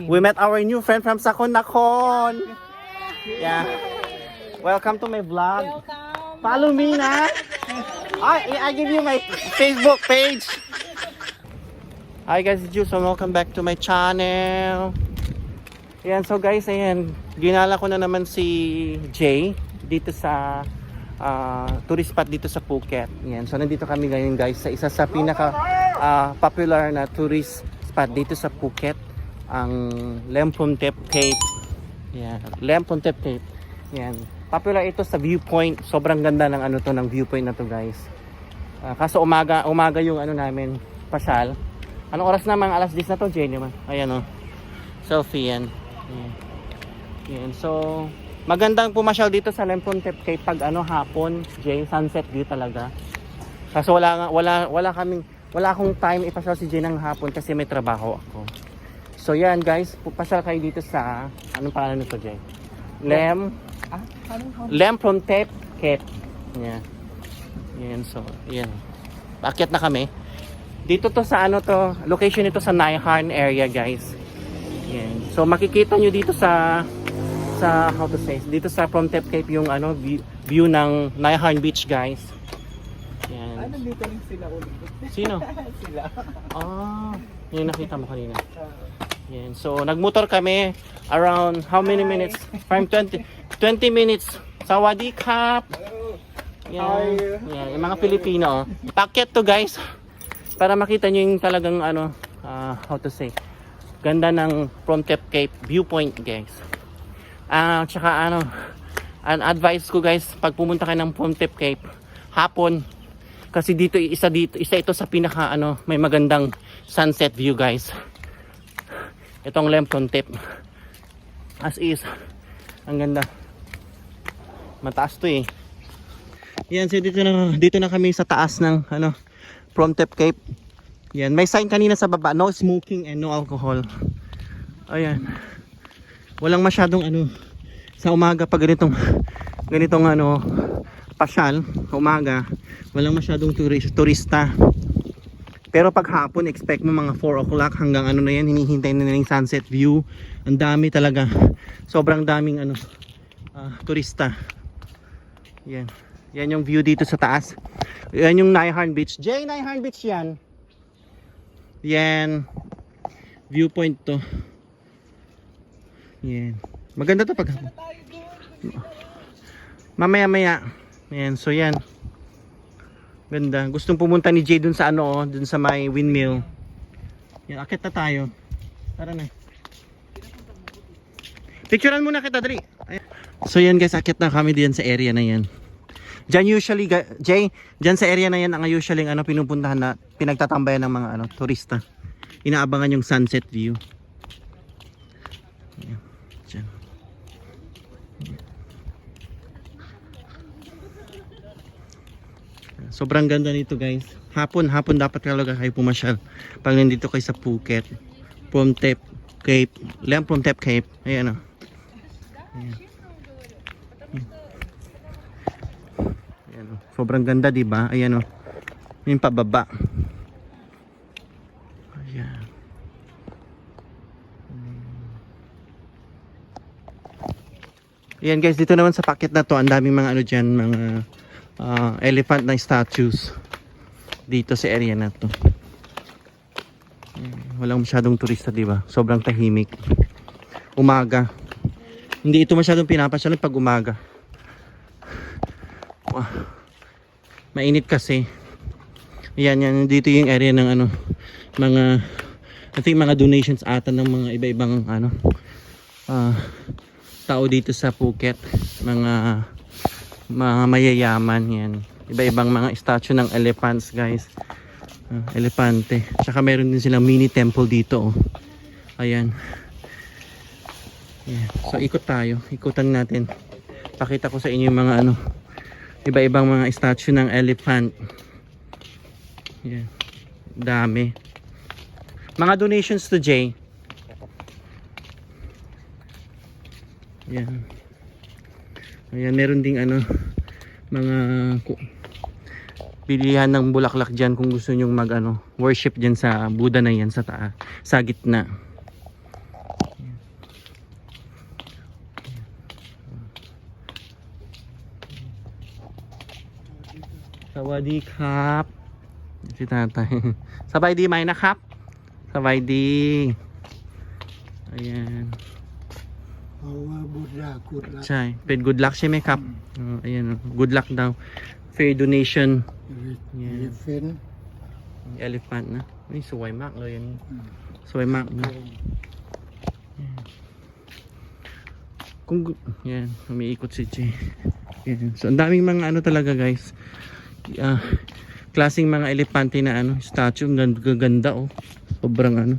We met our new friend from Sakon. Yeah. Welcome to my vlog. Welcome. Follow me na. I give you my Facebook page. Hi guys, it's Juice. Welcome back to my channel. Ayan, so guys, ayan. Ginala ko na naman si Jay dito sa tourist spot dito sa Phuket. Ayan, so nandito kami ngayon guys sa isa sa pinaka popular na tourist spot dito sa Phuket, ang Lemphunthep Cape. Ayan, Lemphunthep Cape. Ayan, popular ito sa viewpoint. Sobrang ganda ng ano to, ng viewpoint na to guys. Kaso umaga yung ano namin pasyal. Anong oras naman? Alas 10 na to, Jay naman. Ayan o. Selfie yan. Ayan. Ayan. So, magandang pumasyal dito sa Lemphunthep Cape pag ano hapon, Jay, sunset view talaga. Kaso wala akong time ipasyal si Jay ng hapon kasi may trabaho ako. So yan guys, pupasyal kayo dito sa anong pangalan nito, Jay? Lemphunthep Cape. Yan. Yan, so yan. Paakyat na kami. Dito to sa ano to, location ito sa Nai Harn area guys. Yan. So makikita nyo dito sa how to say, dito sa Lemphunthep Cape yung ano view ng Nai Harn Beach guys. Yan. Nandito rin sila ulit. Sino? Sila. Yung nakita mo kanina. Yan. So nagmotor kami around how many minutes? From 20 minutes. Sawadee Kap. Yan. Yan, yung mga Pilipino. Paakyat to guys. Para makita nyo yung talagang ano, how to say, ganda ng Lemphunthep Cape viewpoint guys. Tsaka ano, an advice ko guys, pag pumunta kayo ng Lemphunthep Cape hapon, kasi isa ito sa pinaka ano, may magandang sunset view guys. Itong Lemphunthep. As is, ang ganda. Mataas to eh. Yan, so dito na kami sa taas ng ano, Lemphunthep Cape. Yan, may sign kanina sa baba, no smoking and no alcohol. Ayan. Walang masyadong ano sa umaga pag ganitong ano pasyal, umaga, walang masyadong turista. Pero pag hapon, expect mo mga 4 o'clock hanggang ano na yan, hinihintay na yung sunset view. Ang dami talaga. Sobrang daming ano turista. Yan. Yan yung view dito sa taas. Yan yung Nai Harn Beach. Jay, Nai Harn Beach yan. Yan. Viewpoint to. Yan. Maganda to pag mamaya. Yan. So yan. Ganda. Gustong pumunta ni Jay dun sa ano, dun sa may windmill. Yan. Akit na tayo. Tara na. Picturean muna kita, Dri. So yan guys, akit na kami diyan sa area na yan. Diyan usually, Jay, diyan sa area na yan ang usually ano, pinupuntahan na pinagtatambayan ng mga ano, turista. Inaabangan yung sunset view. Ayan, diyan. Sobrang ganda nito guys. Hapon dapat talaga kayo pumasyal pag nandito kayo sa Phuket. Lemphunthep Cape, Lemphunthep Cape. Ayan o. Ayan. Sobrang ganda, di ba? Ayan oh. Yung pababa. Ayan. Ayan guys, dito naman sa packet na to, ang daming mga ano diyan, mga elephant na statues dito sa area na to. Ayan. Walang masyadong turista, di ba? Sobrang tahimik. Umaga. Hindi ito masyadong pinapasyalan pag umaga. Wow. Mainit kasi. Yan dito yung area ng ano, mga I think mga donations ata ng mga iba-ibang ano tao dito sa Phuket, mga mayayaman yan. Iba-ibang mga statue ng elephants guys. Elepante. Tsaka meron din silang mini temple dito oh. Ayan. Ayan. So ikot tayo. Ikutan natin. Pakita ko sa inyo yung mga ano, iba-ibang mga statue ng elephant. Yan. Dami. Mga donations to Jay. Yan. Ayan, meron ding ano, mga bilihan ng bulaklak dyan kung gusto nyong mag ano, worship dyan sa Buddha na yan sa gitna. สวัสดีครับsi tatay สบายดีไหมนะครับสบายดี ayan เพราะว่าบุตรรักกุดรัก ใช่เป็น good luck ใช่ไหมครับayan good luck daw fair donation เอลิเฟน elephant นะนี่สวยมากเลยอันนี้สวยมากนะkung yan umiikot si Jay yan. So ang daming mga ano talaga guys klaseng mga elepante na ano statue ang gaganda oh sobrang ano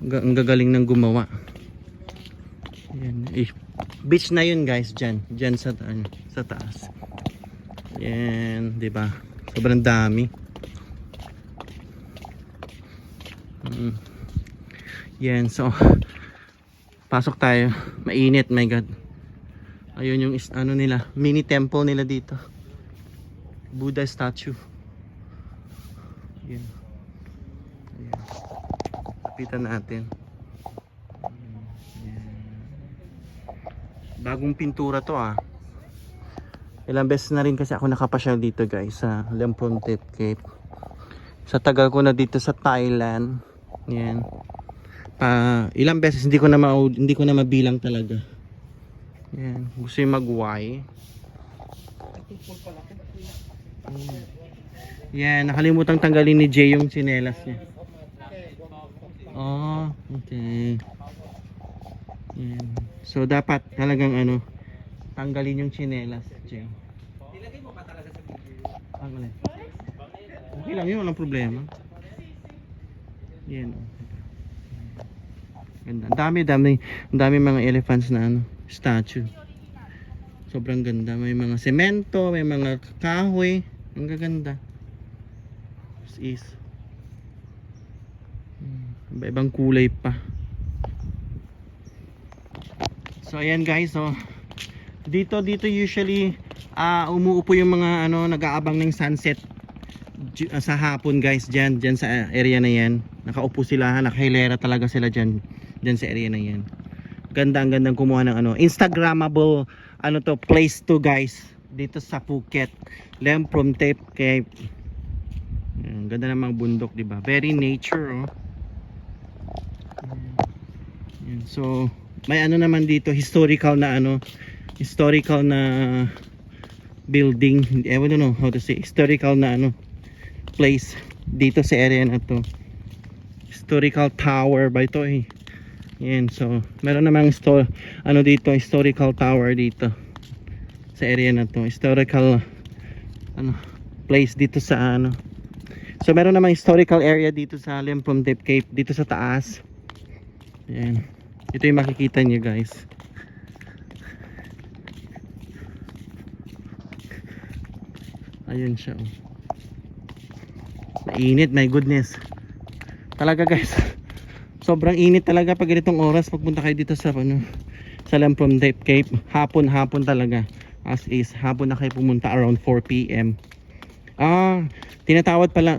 ang gagaling ng gumawa yan beach na yun guys dyan sa taas yan diba sobrang dami yan so pasok tayo mainit my god ayun yung ano nila mini temple nila dito Buddha statue yan ayan kapitan natin yan. Bagong pintura to ilang beses na rin kasi ako nakapasyal dito guys sa Lempron Cape sa tagal ko na dito sa Thailand yan ilang beses hindi ko na mabilang talaga yan gusto yung mag-Y yan nakalimutang tanggalin ni Jay yung tsinelas niya oh okay yan so dapat talagang ano tanggalin yung tsinelas Jay nilagay mo ba talaga sa video okay lang yun walang problema yan ganda. Ang dami mga elephants na ano, statue. Sobrang ganda. May mga semento, may mga kahoy. Ang gaganda. This is. Iba-ibang kulay pa. So ayan guys, so dito usually umuupo yung mga ano nag-aabang ng sunset sa hapon guys diyan sa area na yan. Nakaupo sila, nakahilera talaga sila diyan sa area na yan. Ang gandang kumuha ng ano, Instagrammable ano to, place to guys dito sa Phuket. Lempron Cape. Ganda ng mga bundok, di ba? Very nature oh. Yan. So, may ano naman dito, historical na building. I don't know how to say, historical na ano place dito sa area na to. Historical tower ba ito eh. Yan, so meron namang dito historical tower dito sa area na to, historical place dito sa ano. So meron namang historical area dito sa Lempron Cape dito sa taas. Yan. Ito yung makikita niyo guys. Ayun siya oh. Mainit, my goodness. Talaga guys. Sobrang init talaga pag ganitong oras pagpunta kayo dito sa sa Lempron Cape. Hapon talaga. As is, hapon na kayo pumunta around 4 PM. Tinatawag pala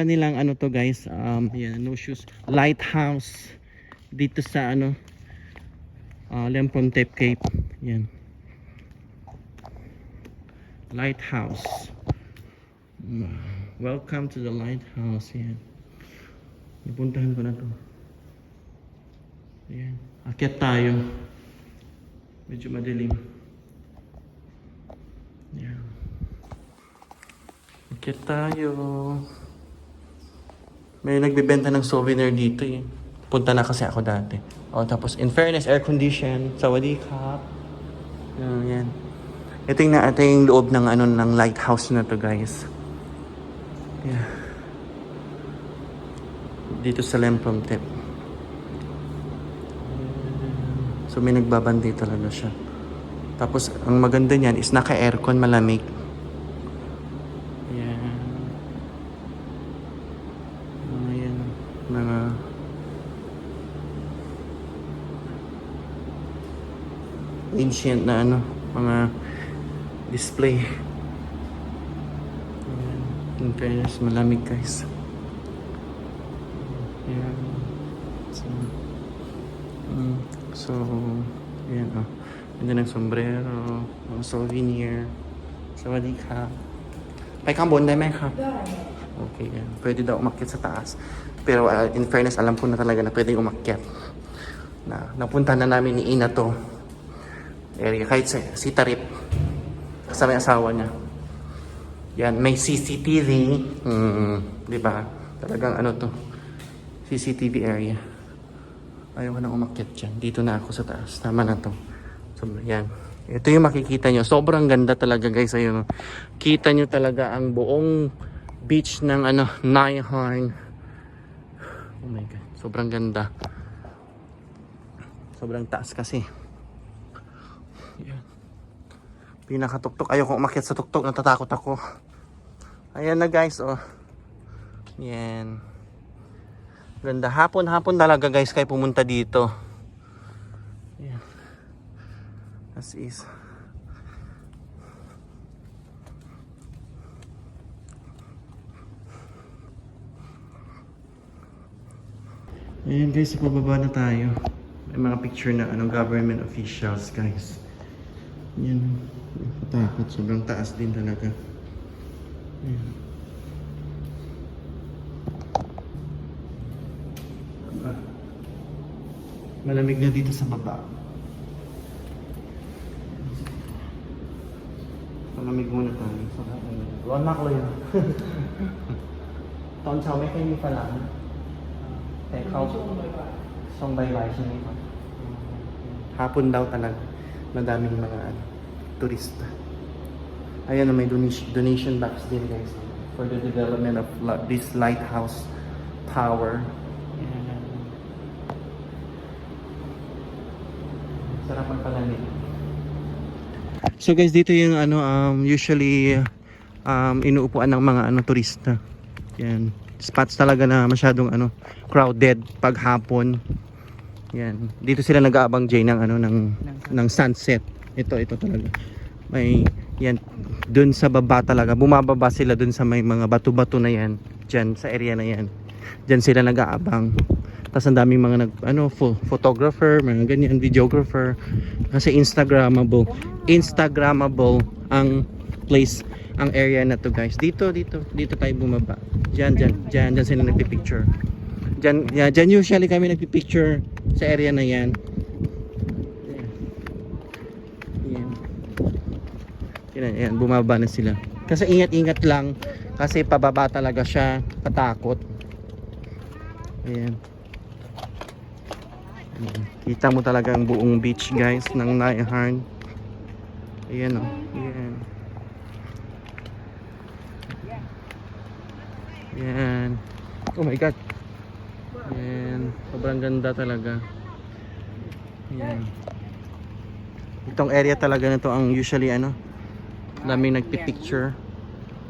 nilang ano to guys. Yan, no shoes. Lighthouse dito sa Lempron Cape. Yan. Lighthouse. Welcome to the lighthouse. Yan. Ipuntahan ko na to. Ayan. Akyat tayo. Medyo madilim. Ayan. Akyat tayo. May nagbibenta ng souvenir dito eh. Punta na kasi ako dati. Tapos in fairness, air condition. Sawadee Cup. Ayan. Ito yung loob ng ng lighthouse na to guys. Yeah. Dito sa Lempron Cape. So may nagbabandi talaga siya. Tapos ang maganda niyan is naka-aircon, malamig. Ayan. Ayan. Mga ancient na mga display. Ayan. In fairness, malamig guys. Ayan. So, ayan Ganda ng sombrero, mga souvenir. สวัสดีครับไปข้างบนได้ไหมครับโอเคyan. Pwede daw umakyat sa taas pero in fairness alam ko na talaga na pwedeng umakyat na napunta na namin ni Ina to area kahit si Tarip kasama yung asawa niya yan may CCTV di ba talagang ano to CCTV area ayaw ko na umakyat dyan dito na ako sa taas tama na to so yan ito yung makikita nyo sobrang ganda talaga guys ayun kita nyo talaga ang buong beach ng ano Naiharn. Oh my god sobrang ganda sobrang taas kasi yan pinakatuktok ayaw kong umakyat sa tuktok natatakot ako ayan na guys oh yan ganda hapon talaga guys kayo pumunta dito yan as is ayan guys, pababa na tayo. May mga picture na government officials guys. Yan. Takot. Sobrang taas din talaga. Ayan. Malamig na dito sa baba. Malamig muna tayo. Ron na ko yun. Tón chào mấy cái như phải làmแต่เขาส่งใบไว้ใช่ไหมครับhapon daw talaga madaming mga turista ayan na may donation box din guys for the development of this lighthouse tower sarapan pala nito so guys dito yung usually inuupuan ng mga turista yan spots talaga na masyadong crowded pag hapon. Yan. Dito sila nag-aabang Jay ng ng sunset. Ito talaga. May yan doon sa baba talaga. Bumababa sila doon sa may mga bato-bato na yan. Diyan sa area na yan. Diyan sila nag-aabang. Tapos ang daming mga photographer, mga ganyan, videographer. Kasi Instagrammable ang place, ang area na to guys. Dito tayo bumaba. Diyan sila nagpi-picture. Diyan usually kami nagpi-picture sa area na yan. Yan, bumaba na sila. Kasi ingat-ingat lang kasi pababa talaga siya, patakot. Ayan. Kita mo talaga ang buong beach guys ng Naiharn. Ayan oh. Ayan. Yan. Oh my god. Yan. Sobrang ganda talaga. Yan. Itong area talaga na to ang usually daming nagpi-picture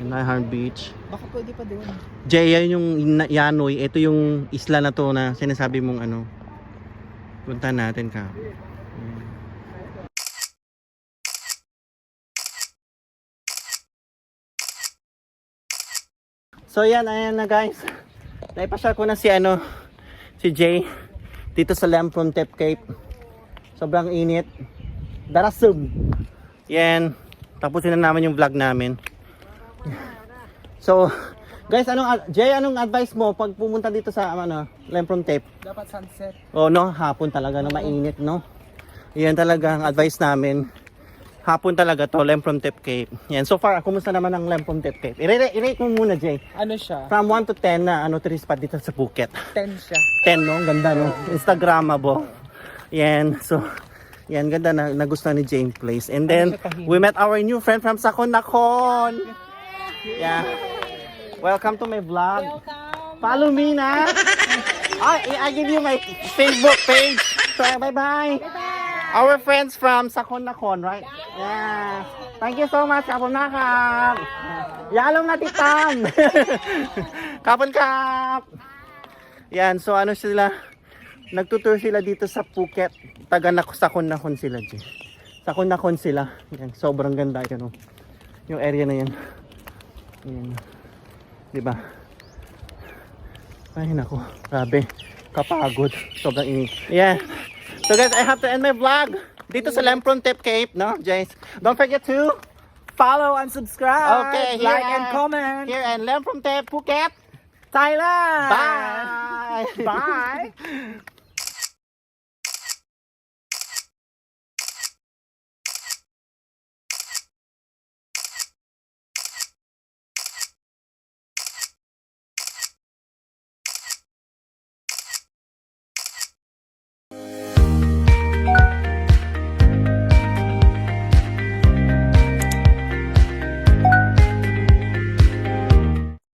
in Naiharn Beach. Baka pwede pa doon. Jay, yan yung Yanoy. Ito yung isla na to na sinasabi mong punta natin ka. Yan. So yan, ayan na guys. Naipasyal ko na si Jay dito sa Lemprontep Cape. Sobrang init. Darasum. Yan. Tapusin na naman yung vlog namin. So, guys, Jay, anong advice mo pag pumunta dito sa Lemprontep? Dapat sunset. Oh, no, hapon talaga no, mainit, no. Yan talaga ang advice namin. Hapon talaga to, Lemprontep Cape. Yan, so far, kumusta naman ang Lemprontep Cape? I-rate mo muna, Jay. Ano siya? From 1 to 10 na tourist spot dito sa Phuket. 10 siya. 10, no? Ganda, no? Instagrammable. Yan, so, yan, ganda na nagustuhan ni Jane Place. And then, we met our new friend from Sakon Nakhon. Yeah. Welcome to my vlog. Welcome. Follow me na. I give you my Facebook page. So, bye-bye. Our friends from Sakon Nakhon, right? Yeah. Thank you so much, Kapon Nakap. Yalong natitam. Kapon Kap. Yan, so sila, nagtutour sila dito sa Phuket. Sakon Nakhon sila, G. Sakon Nakhon sila. Yan, sobrang ganda yan, yung area na yan. Yan. Diba? Ay, nako. Grabe. Kapagod. Sobrang init. Yeah. So guys, I have to end my vlog dito sa Lemprontep Cape, no? Guys, don't forget to follow and subscribe. Okay, here like and comment. Here and learn from Phuket. Thailand. Bye. Bye.